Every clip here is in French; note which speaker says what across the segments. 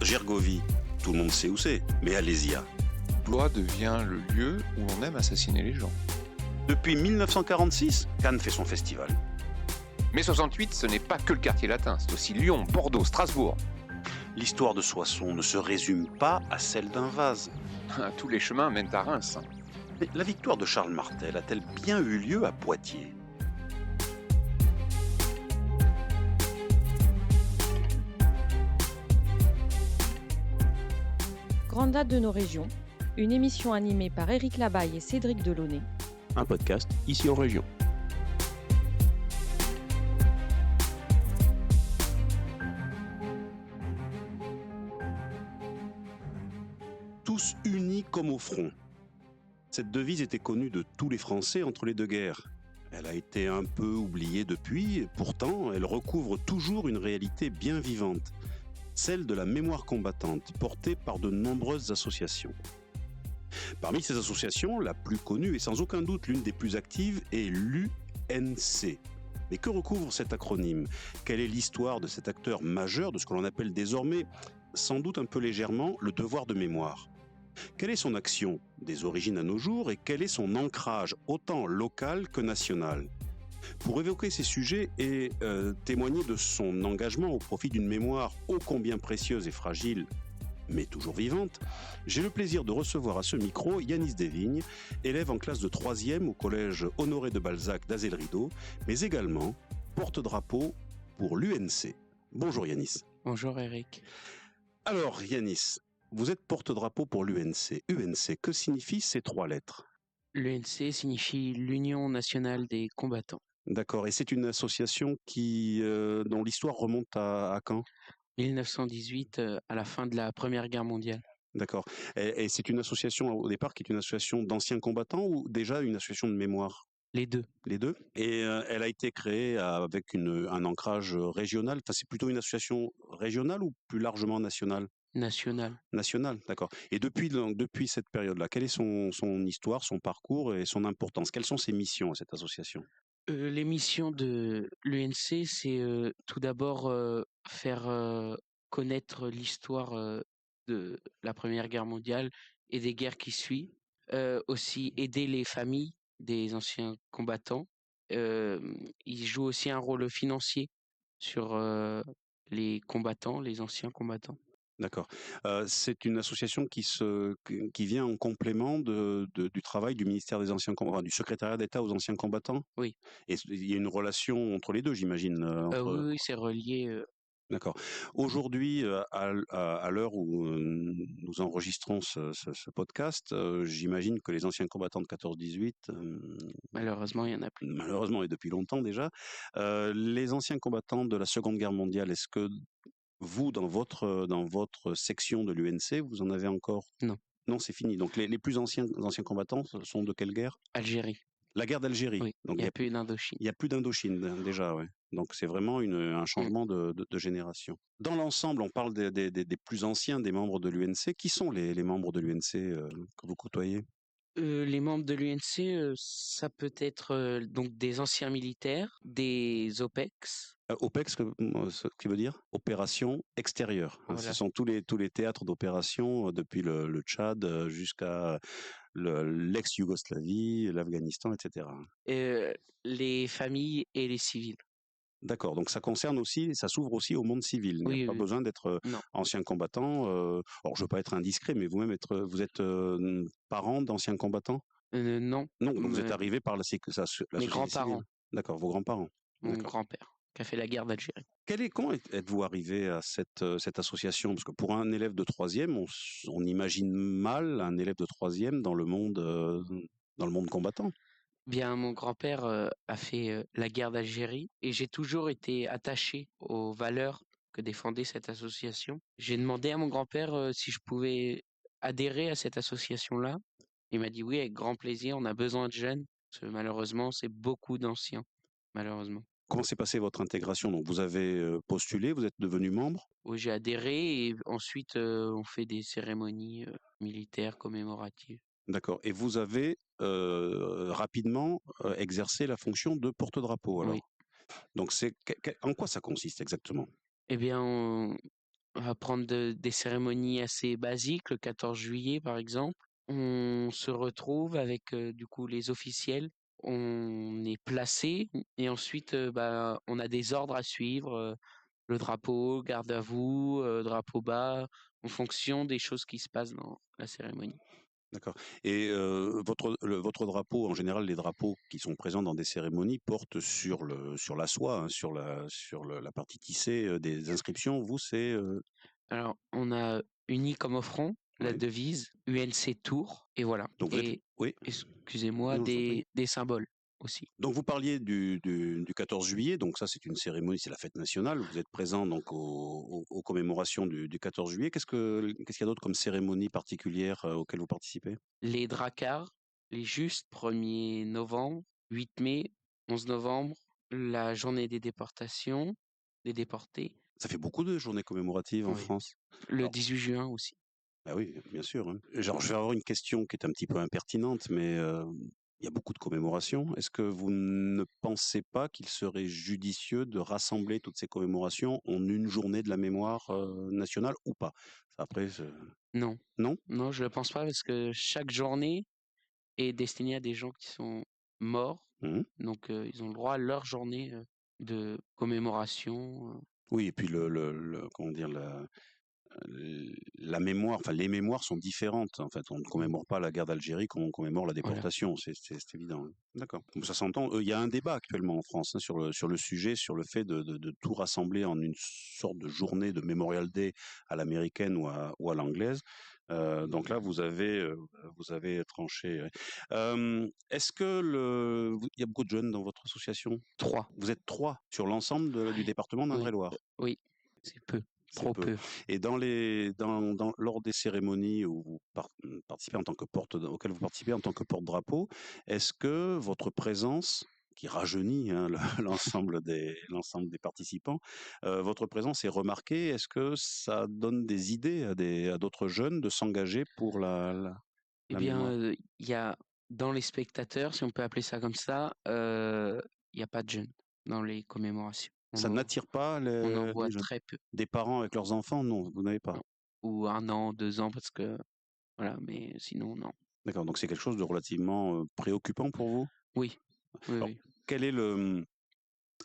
Speaker 1: Gergovie, tout le monde sait où c'est, mais Alésia.
Speaker 2: Blois devient le lieu où on aime assassiner les gens.
Speaker 1: Depuis 1946, Cannes fait son festival.
Speaker 2: Mais 68, ce n'est pas que le quartier latin, c'est aussi Lyon, Bordeaux, Strasbourg.
Speaker 1: L'histoire de Soissons ne se résume pas à celle d'un vase.
Speaker 2: Tous les chemins mènent à Reims.
Speaker 1: Mais la victoire de Charles Martel a-t-elle bien eu lieu à Poitiers ?
Speaker 3: Grande date de nos régions, une émission animée par Éric Labaille et Cédric Delaunay.
Speaker 4: Un podcast ici en région.
Speaker 1: Tous unis comme au front. Cette devise était connue de tous les Français entre les deux guerres. Elle a été un peu oubliée depuis, et pourtant elle recouvre toujours une réalité bien vivante, celle de la mémoire combattante, portée par de nombreuses associations. Parmi ces associations, la plus connue et sans aucun doute l'une des plus actives est l'UNC. Mais que recouvre cet acronyme ? Quelle est l'histoire de cet acteur majeur de ce que l'on appelle désormais, sans doute un peu légèrement, le devoir de mémoire ? Quelle est son action, des origines à nos jours, et quel est son ancrage, autant local que national ? Pour évoquer ces sujets et témoigner de son engagement au profit d'une mémoire ô combien précieuse et fragile, mais toujours vivante, j'ai le plaisir de recevoir à ce micro Yanis Desvignes, élève en classe de 3e au collège Honoré de Balzac d'Azel-Rideau, mais également porte-drapeau pour l'UNC. Bonjour Yanis.
Speaker 5: Bonjour Eric.
Speaker 1: Alors Yanis, vous êtes porte-drapeau pour l'UNC. UNC, que signifient ces trois lettres ?
Speaker 5: L'UNC signifie l'Union nationale des combattants.
Speaker 1: D'accord, et c'est une association dont l'histoire remonte à quand ?
Speaker 5: 1918, à la fin de la Première Guerre mondiale.
Speaker 1: D'accord, et c'est une association au départ qui est une association d'anciens combattants ou déjà une association de mémoire ?
Speaker 5: Les deux.
Speaker 1: Les deux. Et elle a été créée avec un ancrage régional. Enfin, c'est plutôt une association régionale ou plus largement nationale ?
Speaker 5: Nationale.
Speaker 1: Nationale, d'accord. Et depuis cette période-là, quelle est son histoire, son parcours et son importance ? Quelles sont ses missions à cette association ?
Speaker 5: Les missions de l'UNC, c'est tout d'abord faire connaître l'histoire de la Première Guerre mondiale et des guerres qui suivent. Aussi aider les familles des anciens combattants. Il joue aussi un rôle financier sur les combattants, les anciens combattants.
Speaker 1: D'accord. C'est une association qui vient en complément du travail du ministère des Anciens Combattants, du secrétariat d'État aux Anciens Combattants ?
Speaker 5: Oui.
Speaker 1: Et il y a une relation entre les deux, j'imagine.
Speaker 5: Oui, c'est relié.
Speaker 1: D'accord. Aujourd'hui, à l'heure où nous enregistrons ce podcast, j'imagine que les anciens combattants de 14-18,
Speaker 5: Malheureusement, il n'y en a plus.
Speaker 1: malheureusement et depuis longtemps déjà, les anciens combattants de la Seconde Guerre mondiale, est-ce que vous, dans votre section de l'UNC, vous en avez encore ?
Speaker 5: Non.
Speaker 1: Non, c'est fini. Donc les plus anciens combattants sont de quelle guerre ?
Speaker 5: Algérie.
Speaker 1: La guerre d'Algérie.
Speaker 5: Oui,
Speaker 1: Donc
Speaker 5: il n'y a plus d'Indochine.
Speaker 1: il n'y a plus d'Indochine déjà, ouais. Donc c'est vraiment un changement de génération. Dans l'ensemble, on parle des plus anciens des membres de l'UNC. Qui sont les membres de l'UNC que vous côtoyez ?
Speaker 5: Les membres de l'UNC, ça peut être donc des anciens militaires, des OPEX.
Speaker 1: OPEX, ce qui veut dire opération extérieure.
Speaker 5: Voilà.
Speaker 1: Ce sont tous les théâtres d'opération depuis le Tchad jusqu'à l'ex-Yougoslavie, l'Afghanistan, etc.
Speaker 5: Les familles et les civils.
Speaker 1: D'accord, donc ça s'ouvre aussi au monde civil. Il n'y a pas besoin d'être ancien combattant. Alors, je ne veux pas être indiscret, mais vous-même, vous êtes parent d'anciens combattants ?
Speaker 5: Non.
Speaker 1: Non, donc vous êtes arrivé par la
Speaker 5: Mes grands-parents.
Speaker 1: D'accord, vos grands-parents.
Speaker 5: Mon grand-père, qui a fait la guerre d'Algérie.
Speaker 1: Comment êtes-vous arrivé à cette association ? Parce que pour un élève de 3e, on imagine mal un élève de 3e dans le monde combattant.
Speaker 5: Bien, mon grand-père a fait la guerre d'Algérie et j'ai toujours été attaché aux valeurs que défendait cette association. J'ai demandé à mon grand-père si je pouvais adhérer à cette association-là. Il m'a dit oui, avec grand plaisir, on a besoin de jeunes. Parce que malheureusement, c'est beaucoup d'anciens, malheureusement.
Speaker 1: Comment s'est passée votre intégration ? Donc vous avez postulé, vous êtes devenu membre ?
Speaker 5: Oui, j'ai adhéré et ensuite on fait des cérémonies militaires commémoratives.
Speaker 1: D'accord. Et vous avez rapidement exercé la fonction de porte-drapeau alors ?
Speaker 5: Oui.
Speaker 1: Donc en quoi ça consiste exactement ?
Speaker 5: Eh bien, on va prendre des cérémonies assez basiques, le 14 juillet par exemple. On se retrouve avec du coup les officiels. On est placé et ensuite on a des ordres à suivre. Le drapeau, garde à vous, drapeau bas, en fonction des choses qui se passent dans la cérémonie.
Speaker 1: D'accord. Et votre drapeau, en général, les drapeaux qui sont présents dans des cérémonies portent sur la soie, hein, la partie tissée des inscriptions. Vous, c'est
Speaker 5: Alors, on a uni comme offrant, la
Speaker 1: ouais.
Speaker 5: devise, UNC Tours, et voilà.
Speaker 1: Donc vous êtes
Speaker 5: Et,
Speaker 1: oui.
Speaker 5: excusez-moi,
Speaker 1: Non, je vous en prie.
Speaker 5: des symboles aussi.
Speaker 1: Donc vous parliez du 14 juillet, donc ça c'est une cérémonie, c'est la fête nationale. Vous êtes présent donc aux commémorations du 14 juillet. Qu'est-ce qu'il y a d'autre comme cérémonie particulière auxquelles vous participez?
Speaker 5: Les dracars, les justes, 1er novembre, 8 mai, 11 novembre, la journée des déportations, des déportés,
Speaker 1: Ça fait beaucoup de journées commémoratives en
Speaker 5: oui.
Speaker 1: France.
Speaker 5: Le
Speaker 1: Alors,
Speaker 5: 18 juin aussi.
Speaker 1: bah oui, bien sûr, hein. Genre, je vais avoir une question qui est un petit peu impertinente, mais il y a beaucoup de commémorations. Est-ce que vous ne pensez pas qu'il serait judicieux de rassembler toutes ces commémorations en une journée de la mémoire nationale ou pas? Ça, après,
Speaker 5: Non,
Speaker 1: non?
Speaker 5: non, je ne le pense pas parce que chaque journée est destinée à des gens qui sont morts.
Speaker 1: Mhm.
Speaker 5: Donc, ils ont le droit à leur journée de commémoration.
Speaker 1: Oui, et puis comment dire, la mémoire, enfin les mémoires sont différentes. En fait, on ne commémore pas la guerre d'Algérie comme on commémore la
Speaker 5: Voilà.
Speaker 1: déportation. C'est évident, hein. D'accord. Ça s'entend. Il y a un débat actuellement en France hein, sur le sujet, sur le fait de tout rassembler en une sorte de journée de Memorial Day à l'américaine ou à l'anglaise. Donc là, vous avez tranché. Ouais. Est-ce que il y a beaucoup de jeunes dans votre association?
Speaker 5: 3.
Speaker 1: Vous êtes 3 sur l'ensemble du
Speaker 5: Oui,
Speaker 1: département
Speaker 5: oui,
Speaker 1: d'Indre-et-Loire.
Speaker 5: oui, c'est peu,
Speaker 1: C'est
Speaker 5: trop
Speaker 1: peu.
Speaker 5: peu.
Speaker 1: Et lors des cérémonies où vous participez en tant que auxquelles vous participez en tant que porte-drapeau, est-ce que votre présence, qui rajeunit hein, l'ensemble des participants, votre présence est remarquée? Est-ce que ça donne des idées à d'autres jeunes de s'engager pour
Speaker 5: Eh
Speaker 1: la
Speaker 5: bien,
Speaker 1: mémoire?
Speaker 5: il y a dans les spectateurs, si on peut appeler ça comme ça, il y a pas de jeunes dans les commémorations.
Speaker 1: Ça n'attire pas
Speaker 5: On en voit
Speaker 1: les jeunes?
Speaker 5: très peu.
Speaker 1: Des parents avec leurs enfants? Non, vous n'avez pas?
Speaker 5: Non. Ou 1 an, 2 ans parce que voilà, mais sinon non.
Speaker 1: D'accord, donc c'est quelque chose de relativement préoccupant pour vous?
Speaker 5: Oui, oui,
Speaker 1: Alors,
Speaker 5: oui.
Speaker 1: quel est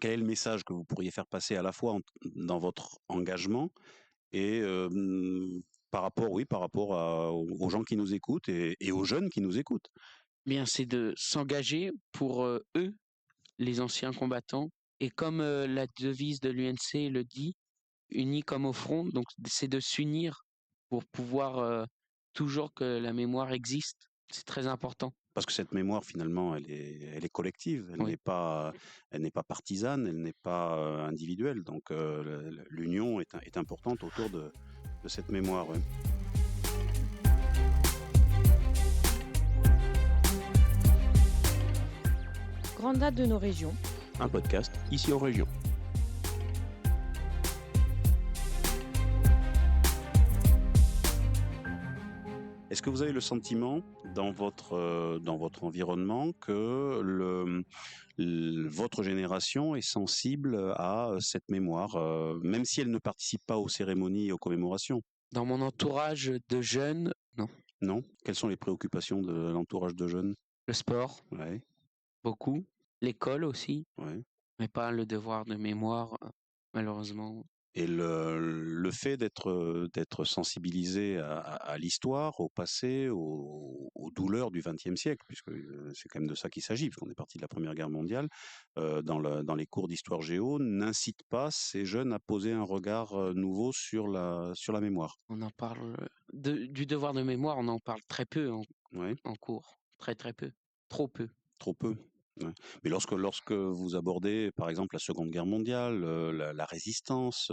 Speaker 1: quel est le message que vous pourriez faire passer à la fois dans votre engagement et par rapport aux gens qui nous écoutent et aux jeunes qui nous écoutent?
Speaker 5: Bien, c'est de s'engager pour, eux, les anciens combattants et comme, la devise de l'UNC le dit: «Unis comme au front», donc c'est de s'unir pour pouvoir, toujours que la mémoire existe. C'est très important.
Speaker 1: Parce que cette mémoire finalement, elle est collective,
Speaker 5: Oui.
Speaker 1: elle n'est pas partisane, elle n'est pas individuelle. Donc l'union est importante autour de cette mémoire. Ouais.
Speaker 3: Grande date de nos régions.
Speaker 4: Un podcast ici en région.
Speaker 1: Est-ce que vous avez le sentiment dans votre environnement que votre génération est sensible à cette mémoire, même si elle ne participe pas aux cérémonies et aux commémorations?
Speaker 5: Dans mon entourage de jeunes, non.
Speaker 1: Non? Quelles sont les préoccupations de l'entourage de jeunes?
Speaker 5: Le sport,
Speaker 1: Ouais,
Speaker 5: beaucoup. L'école aussi,
Speaker 1: ouais.
Speaker 5: mais pas le devoir de mémoire, malheureusement.
Speaker 1: Et le fait d'être sensibilisé à l'histoire, au passé, aux douleurs du XXe siècle, puisque c'est quand même de ça qu'il s'agit, puisqu'on est parti de la Première Guerre mondiale, dans les cours d'histoire géo, n'incite pas ces jeunes à poser un regard nouveau sur la mémoire.
Speaker 5: On en parle, du devoir de mémoire, on en parle très peu
Speaker 1: Ouais,
Speaker 5: en cours. Très, très peu. Trop peu.
Speaker 1: trop peu. Ouais. Mais lorsque vous abordez, par exemple, la Seconde Guerre mondiale, la résistance,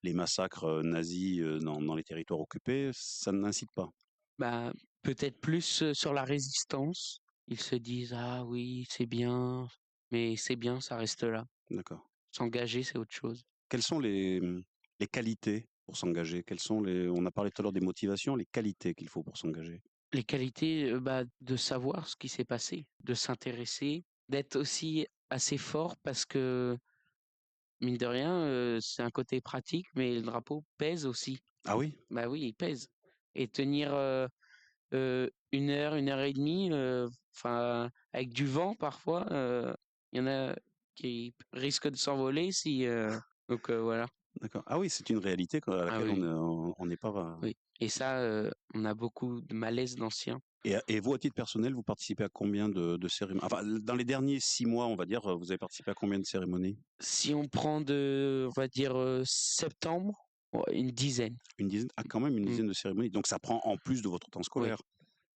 Speaker 1: les massacres nazis dans les territoires occupés, ça n'incite pas.
Speaker 5: Bah, peut-être plus, sur la résistance. Ils se disent: «Ah oui, c'est bien», mais c'est bien, ça reste là.
Speaker 1: D'accord.
Speaker 5: S'engager, c'est autre chose.
Speaker 1: Quelles sont les qualités pour s'engager? On a parlé tout à l'heure des motivations, les qualités qu'il faut pour s'engager?
Speaker 5: Les qualités, de savoir ce qui s'est passé, de s'intéresser, d'être aussi assez fort parce que mine de rien, c'est un côté pratique, mais le drapeau pèse aussi.
Speaker 1: Ah oui?
Speaker 5: Bah oui, il pèse. Et tenir 1 heure et demie, enfin, avec du vent parfois, il y en a qui risquent de s'envoler si. Donc voilà.
Speaker 1: D'accord. Ah oui, c'est une réalité à
Speaker 5: Ah
Speaker 1: laquelle
Speaker 5: oui,
Speaker 1: on n'est pas.
Speaker 5: oui. Et ça, on a beaucoup de malaise d'anciens.
Speaker 1: Et vous, à titre personnel, vous participez à combien de cérémonies? Enfin, dans les derniers 6 mois, on va dire, vous avez participé à combien de cérémonies?
Speaker 5: Si on prend on va dire, septembre, ouais, une dizaine.
Speaker 1: Une dizaine? Ah, quand même une
Speaker 5: Mmh.
Speaker 1: dizaine de cérémonies. Donc ça prend en plus de votre temps
Speaker 5: Oui,
Speaker 1: scolaire.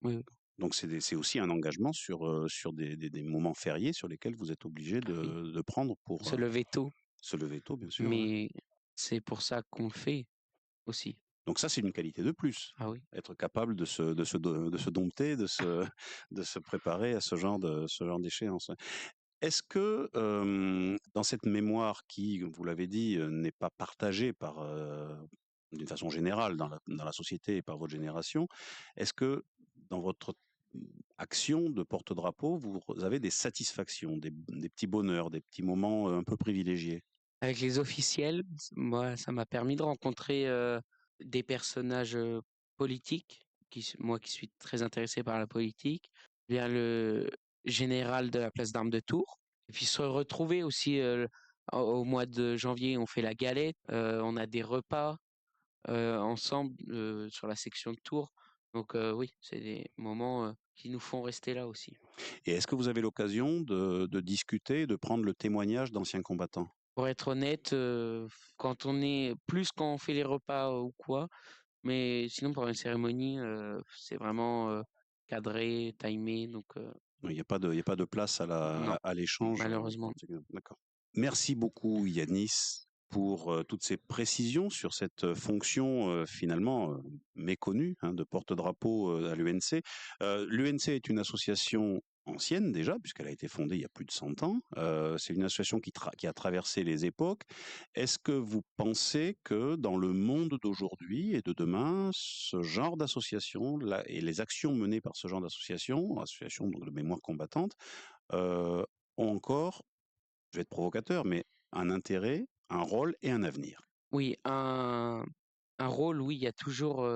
Speaker 5: oui, oui.
Speaker 1: Donc c'est aussi un engagement sur des moments fériés sur lesquels vous êtes obligé
Speaker 5: Ah oui.
Speaker 1: de prendre pour
Speaker 5: Se lever tôt,
Speaker 1: se lever tôt, bien sûr. Ouais.
Speaker 5: mais c'est pour ça qu'on le fait aussi.
Speaker 1: Donc ça, c'est une qualité de plus.
Speaker 5: Ah oui.
Speaker 1: Être capable de se dompter, de se préparer à ce genre d'échéance. Ouais. Est-ce que dans cette mémoire qui, vous l'avez dit, n'est pas partagée d'une façon générale dans la société et par votre génération, est-ce que dans votre action de porte-drapeau, vous avez des satisfactions, des petits bonheurs, des petits moments un peu privilégiés?
Speaker 5: Avec les officiels, moi, ça m'a permis de rencontrer des personnages politiques, moi qui suis très intéressé par la politique, bien le général de la place d'Armes de Tours, et puis se retrouver aussi au mois de janvier, on fait la galette, on a des repas ensemble sur la section de Tours. Donc oui, c'est des moments qui nous font rester là aussi.
Speaker 1: Et est-ce que vous avez l'occasion de discuter, de prendre le témoignage d'anciens combattants?
Speaker 5: Pour être honnête, quand on fait les repas ou quoi, mais sinon pour une cérémonie, c'est vraiment cadré, timé, donc
Speaker 1: Il n'y a pas il y a pas de place
Speaker 5: non,
Speaker 1: à l'échange.
Speaker 5: malheureusement.
Speaker 1: D'accord. Merci beaucoup Yanis pour toutes ces précisions sur cette fonction finalement méconnue hein, de porte-drapeau à l'UNC. L'UNC est une association ancienne déjà, puisqu'elle a été fondée il y a plus de 100 ans. C'est une association qui a traversé les époques. Est-ce que vous pensez que dans le monde d'aujourd'hui et de demain, ce genre d'association et les actions menées par ce genre d'association, association donc de mémoire combattante, ont encore, je vais être provocateur, mais un intérêt, un rôle et un avenir?
Speaker 5: Oui, un rôle, oui, il y a toujours,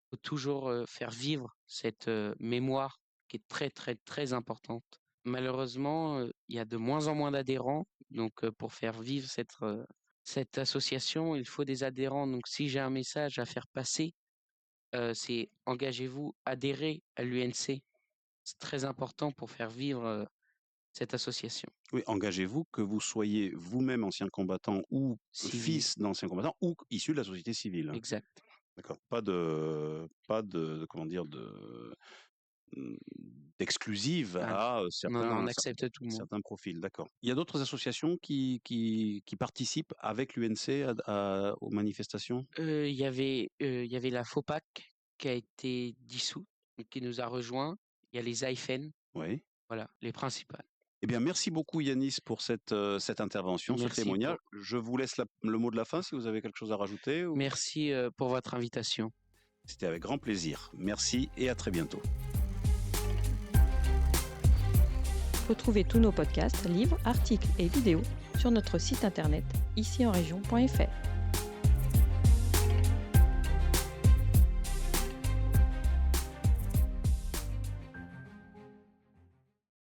Speaker 5: faut toujours faire vivre cette mémoire qui est très, très, très importante. Malheureusement, il y a de moins en moins d'adhérents, donc pour faire vivre cette association, il faut des adhérents. Donc si j'ai un message à faire passer, c'est engagez-vous, adhérez à l'UNC. C'est très important pour faire vivre cette association
Speaker 1: Oui, engagez-vous, que vous soyez vous-même ancien combattant ou
Speaker 5: civile.
Speaker 1: fils d'ancien combattant ou issu de la société civile.
Speaker 5: Exact.
Speaker 1: D'accord. Pas de comment dire, d'exclusive
Speaker 5: Ah,
Speaker 1: à
Speaker 5: non, non, on accepte tout le monde.
Speaker 1: certains profils. D'accord. Il y a d'autres associations qui participent avec l'UNC aux manifestations?
Speaker 5: Il y avait la FOPAC qui a été dissoute, donc qui nous a rejoints. Il y a les AIFEN,
Speaker 1: Oui.
Speaker 5: voilà, les principales.
Speaker 1: Eh bien, merci beaucoup Yanis pour cette intervention, ce
Speaker 5: Merci
Speaker 1: témoignage. Je vous laisse le mot de la fin si vous avez quelque chose à rajouter.
Speaker 5: Merci pour votre invitation.
Speaker 1: C'était avec grand plaisir. Merci et à très bientôt.
Speaker 3: Retrouvez tous nos podcasts, livres, articles et vidéos sur notre site internet icienregion.fr.